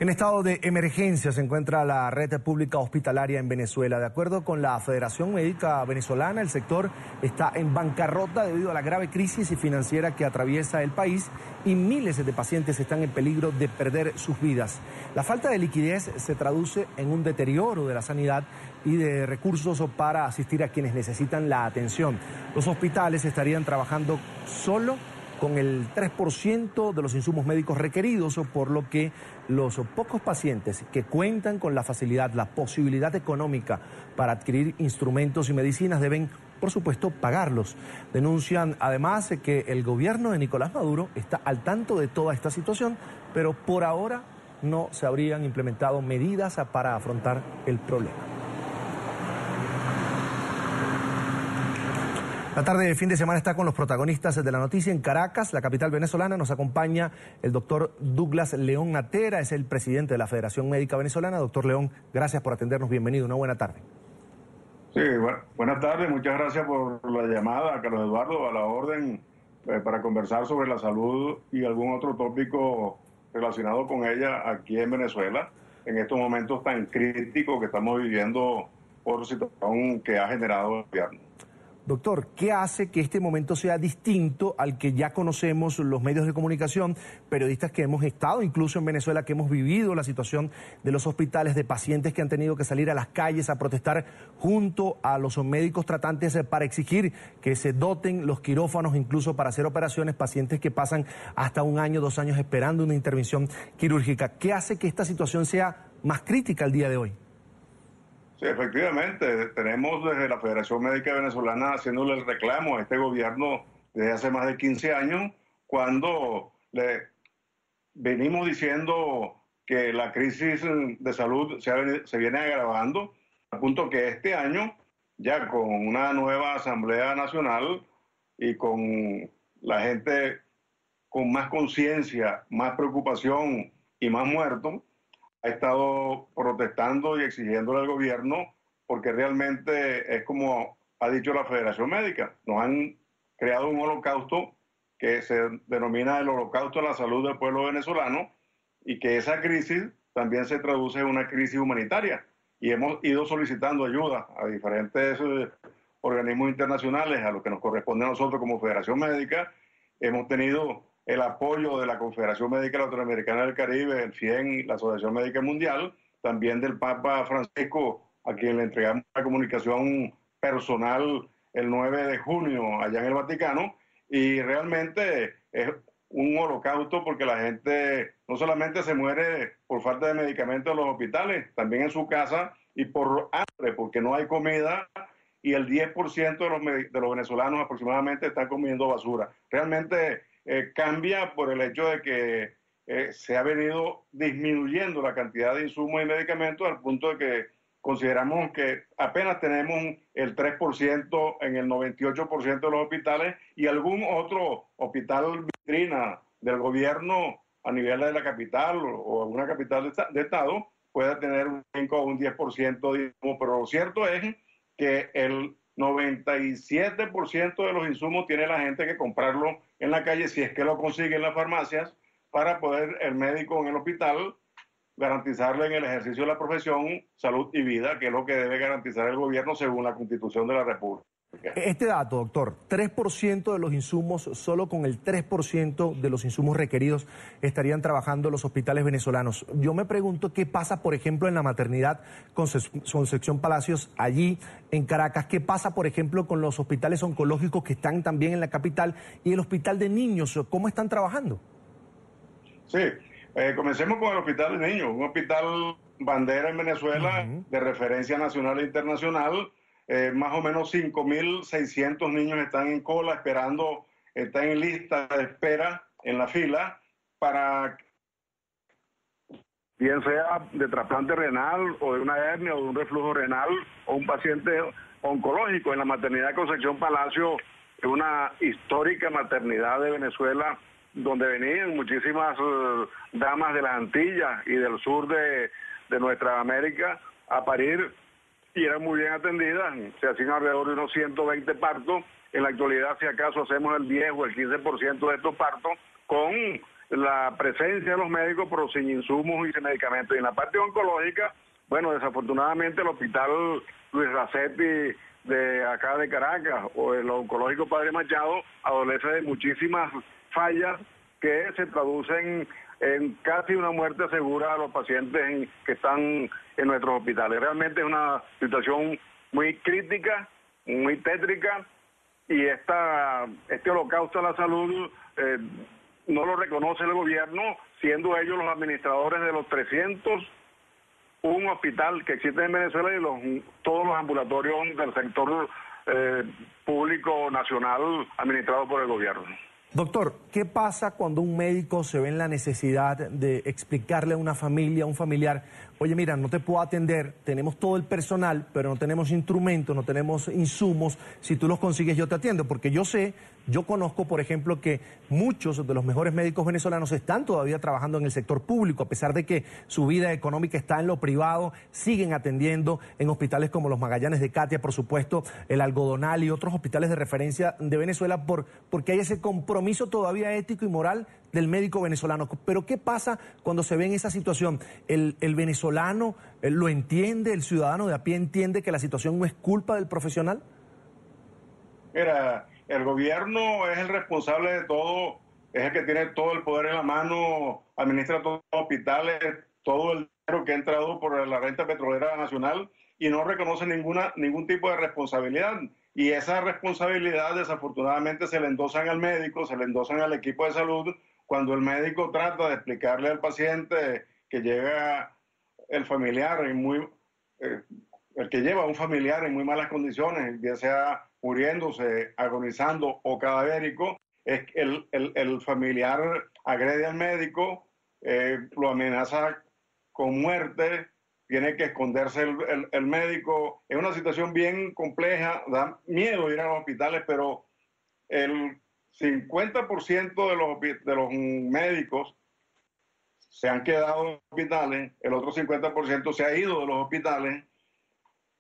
En estado de emergencia se encuentra la red pública hospitalaria en Venezuela. De acuerdo con la Federación Médica Venezolana, el sector está en bancarrota debido a la grave crisis financiera que atraviesa el país y miles de pacientes están en peligro de perder sus vidas. La falta de liquidez se traduce en un deterioro de la sanidad y de recursos para asistir a quienes necesitan la atención. Los hospitales estarían trabajando solo con el 3% de los insumos médicos requeridos, por lo que los pocos pacientes que cuentan con la facilidad, la posibilidad económica para adquirir instrumentos y medicinas deben, por supuesto, pagarlos. Denuncian además que el gobierno de Nicolás Maduro está al tanto de toda esta situación, pero por ahora no se habrían implementado medidas para afrontar el problema. La tarde de fin de semana está con los protagonistas de la noticia en Caracas, la capital venezolana. Nos acompaña el doctor Douglas León Natera, es el presidente de la Federación Médica Venezolana. Doctor León, gracias por atendernos, bienvenido, una buena tarde. Sí, buenas tardes, muchas gracias por la llamada, Carlos Eduardo, a la orden para conversar sobre la salud y algún otro tópico relacionado con ella aquí en Venezuela, en estos momentos tan críticos que estamos viviendo por la situación que ha generado el gobierno. Doctor, ¿qué hace que este momento sea distinto al que ya conocemos los medios de comunicación, periodistas que hemos estado incluso en Venezuela, que hemos vivido la situación de los hospitales, de pacientes que han tenido que salir a las calles a protestar junto a los médicos tratantes para exigir que se doten los quirófanos incluso para hacer operaciones, pacientes que pasan hasta 1 año, 2 años esperando una intervención quirúrgica? ¿Qué hace que esta situación sea más crítica el día de hoy? Sí, efectivamente, tenemos desde la Federación Médica Venezolana haciéndole el reclamo a este gobierno desde hace más de 15 años, cuando le venimos diciendo que la crisis de salud se viene agravando, al punto que este año, ya con una nueva Asamblea Nacional y con la gente con más conciencia, más preocupación y más muertos, ha estado protestando y exigiéndole al gobierno, porque realmente es como ha dicho la Federación Médica, nos han creado un holocausto que se denomina el holocausto a la salud del pueblo venezolano, y que esa crisis también se traduce en una crisis humanitaria, y hemos ido solicitando ayuda a diferentes organismos internacionales, a lo que nos corresponde a nosotros como Federación Médica. Hemos tenido el apoyo de la Confederación Médica Latinoamericana del Caribe, el FIEN, la Asociación Médica Mundial, también del Papa Francisco, a quien le entregamos la comunicación personal el 9 de junio allá en el Vaticano, y realmente es un holocausto porque la gente no solamente se muere por falta de medicamentos en los hospitales, también en su casa y por hambre, porque no hay comida, y el 10% de los venezolanos aproximadamente están comiendo basura. Realmente cambia por el hecho de que se ha venido disminuyendo la cantidad de insumos y medicamentos al punto de que consideramos que apenas tenemos el 3% en el 98% de los hospitales, y algún otro hospital vitrina del gobierno a nivel de la capital o alguna capital de estado puede tener un 5 o un 10% de insumos, pero lo cierto es que el 97% de los insumos tiene la gente que comprarlo en la calle, si es que lo consigue en las farmacias, para poder el médico en el hospital garantizarle en el ejercicio de la profesión salud y vida, que es lo que debe garantizar el gobierno según la Constitución de la República. Este dato, doctor, 3% de los insumos, solo con el 3% de los insumos requeridos estarían trabajando los hospitales venezolanos. Yo me pregunto qué pasa, por ejemplo, en la maternidad Concepción Palacios, allí en Caracas. ¿Qué pasa, por ejemplo, con los hospitales oncológicos que están también en la capital y el hospital de niños? ¿Cómo están trabajando? Sí, comencemos con el hospital de niños, un hospital bandera en Venezuela, de referencia nacional e internacional. Más o menos 5.600 niños están en cola esperando, están en lista de espera en la fila para, bien sea de trasplante renal o de una hernia o de un reflujo renal o un paciente oncológico. En la maternidad Concepción Palacio, es una histórica maternidad de Venezuela donde venían muchísimas damas de las Antillas y del sur de nuestra América a parir, y eran muy bien atendidas. Se hacían alrededor de unos 120 partos. En la actualidad, si acaso, hacemos el 10 o el 15% de estos partos con la presencia de los médicos, pero sin insumos y sin medicamentos. Y en la parte oncológica, bueno, desafortunadamente el hospital Luis Racetti de acá de Caracas o el oncológico Padre Machado adolece de muchísimas fallas que se traducen en casi una muerte segura a los pacientes que están en nuestros hospitales. Realmente es una situación muy crítica, muy tétrica, y este holocausto a la salud no lo reconoce el gobierno, siendo ellos los administradores de los 301 hospital que existen en Venezuela y todos los ambulatorios del sector público nacional administrado por el gobierno. Doctor, ¿qué pasa cuando un médico se ve en la necesidad de explicarle a una familia, a un familiar, oye, mira, no te puedo atender, tenemos todo el personal, pero no tenemos instrumentos, no tenemos insumos, si tú los consigues yo te atiendo? Porque yo conozco, por ejemplo, que muchos de los mejores médicos venezolanos están todavía trabajando en el sector público, a pesar de que su vida económica está en lo privado, siguen atendiendo en hospitales como los Magallanes de Catia, por supuesto, el Algodonal y otros hospitales de referencia de Venezuela, porque hay ese compromiso todavía ético y moral del médico venezolano. Pero ¿qué pasa cuando se ve en esa situación? ¿El venezolano lo entiende, el ciudadano de a pie entiende que la situación no es culpa del profesional? Mira, el gobierno es el responsable de todo, es el que tiene todo el poder en la mano, administra todos los hospitales, todo el dinero que ha entrado por la renta petrolera nacional y no reconoce ningún tipo de responsabilidad. Y esa responsabilidad desafortunadamente se le endosan al médico, se le endosan al equipo de salud, cuando el médico trata de explicarle al paciente que llega el familiar el que lleva a un familiar en muy malas condiciones, ya sea muriéndose, agonizando o cadavérico, es que el familiar agrede al médico, lo amenaza con muerte, tiene que esconderse el médico. Es una situación bien compleja, da miedo ir a los hospitales, pero el 50% de los médicos se han quedado en los hospitales, el otro 50% se ha ido de los hospitales,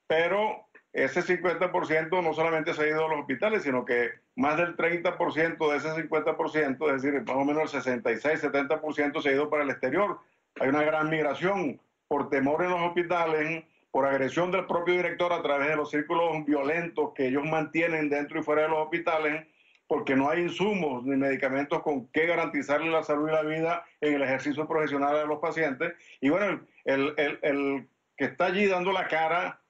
pero ese 50% no solamente se ha ido a los hospitales, sino que más del 30% de ese 50%, es decir, más o menos el 66-70% se ha ido para el exterior. Hay una gran migración por temor en los hospitales, por agresión del propio director a través de los círculos violentos que ellos mantienen dentro y fuera de los hospitales, porque no hay insumos ni medicamentos con que garantizarle la salud y la vida en el ejercicio profesional de los pacientes. Y bueno, el que está allí dando la cara,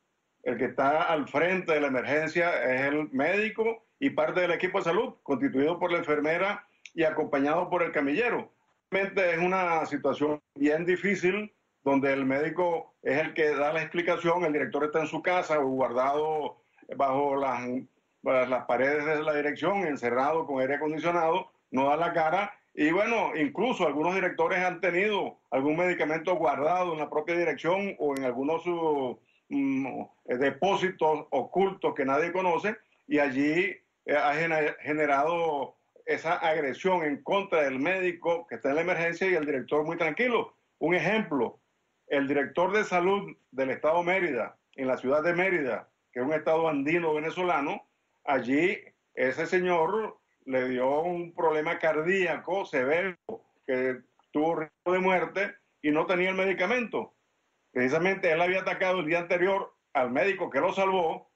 el que está al frente de la emergencia es el médico y parte del equipo de salud, constituido por la enfermera y acompañado por el camillero. Realmente es una situación bien difícil, donde el médico es el que da la explicación, el director está en su casa o guardado bajo las paredes de la dirección, encerrado con aire acondicionado, no da la cara. Y bueno, incluso algunos directores han tenido algún medicamento guardado en la propia dirección o en algunos depósitos ocultos que nadie conoce, y allí ha generado esa agresión en contra del médico que está en la emergencia y el director muy tranquilo. Un ejemplo, el director de salud del estado Mérida, en la ciudad de Mérida, que es un estado andino venezolano, allí ese señor le dio un problema cardíaco severo, que tuvo riesgo de muerte y no tenía el medicamento. Precisamente él había atacado el día anterior al médico que lo salvó.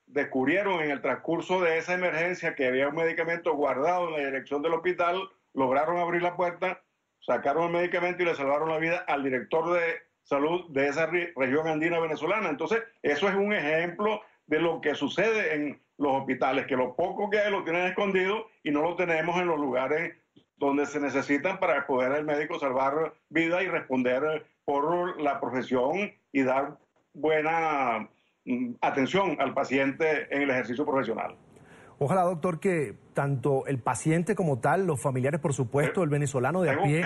Descubrieron en el transcurso de esa emergencia que había un medicamento guardado en la dirección del hospital, lograron abrir la puerta, sacaron el medicamento y le salvaron la vida al director de salud de esa región andina venezolana. Entonces, eso es un ejemplo de lo que sucede en los hospitales, que lo poco que hay lo tienen escondido y no lo tenemos en los lugares donde se necesitan para poder el médico salvar vida y responder por la profesión y dar buena atención al paciente en el ejercicio profesional. Ojalá, doctor, que tanto el paciente como tal, los familiares, por supuesto, el venezolano de a pie,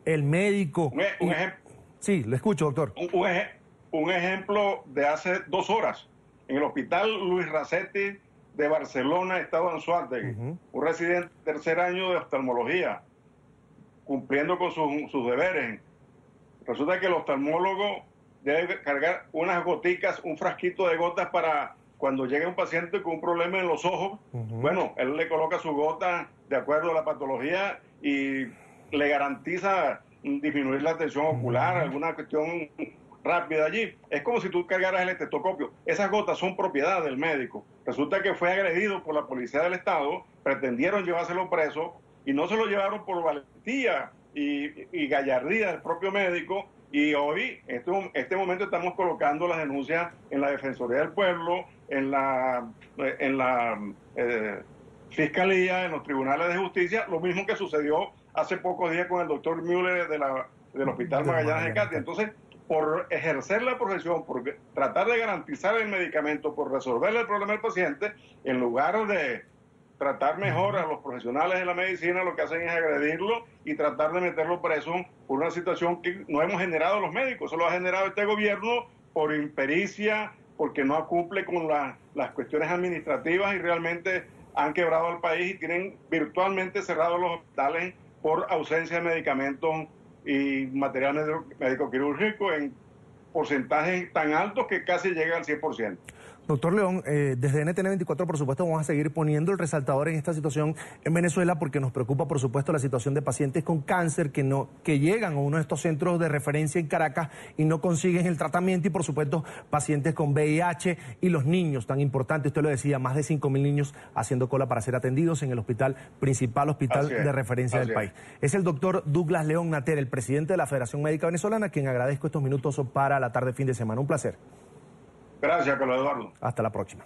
el médico... Un ejemplo. Sí, lo escucho, doctor. Un ejemplo de hace 2 horas, en el hospital Luis Racetti de Barcelona, estado Anzoátegui, un residente de 3er año de oftalmología, cumpliendo con sus deberes. Resulta que el oftalmólogo debe cargar unas goticas, un frasquito de gotas para cuando llegue un paciente con un problema en los ojos. Bueno, él le coloca su gota de acuerdo a la patología y le garantiza disminuir la tensión ocular, alguna cuestión rápida allí. Es como si tú cargaras el estetoscopio. Esas gotas son propiedad del médico. Resulta que fue agredido por la policía del Estado, pretendieron llevárselo preso y no se lo llevaron por valentía y gallardía del propio médico. Y hoy, en este momento, estamos colocando las denuncias en la Defensoría del Pueblo, en la Fiscalía, en los tribunales de justicia, lo mismo que sucedió hace pocos días con el doctor Müller del Hospital Magallanes de Catia. Entonces, por ejercer la profesión, por tratar de garantizar el medicamento, por resolverle el problema al paciente, en lugar de tratar mejor a los profesionales de la medicina, lo que hacen es agredirlo y tratar de meterlo preso por una situación que no hemos generado los médicos. Eso lo ha generado este gobierno por impericia, porque no cumple con las cuestiones administrativas y realmente han quebrado al país y tienen virtualmente cerrados los hospitales por ausencia de medicamentos y material médico quirúrgico en porcentajes tan altos que casi llega al 100%. Doctor León, desde NTN 24, por supuesto, vamos a seguir poniendo el resaltador en esta situación en Venezuela porque nos preocupa, por supuesto, la situación de pacientes con cáncer que llegan a uno de estos centros de referencia en Caracas y no consiguen el tratamiento y, por supuesto, pacientes con VIH y los niños, tan importante, usted lo decía, más de 5.000 niños haciendo cola para ser atendidos en el principal hospital de referencia del país. Es el doctor Douglas León Natter, el presidente de la Federación Médica Venezolana, a quien agradezco estos minutos para la tarde fin de semana. Un placer. Gracias, Carlos Eduardo. Hasta la próxima.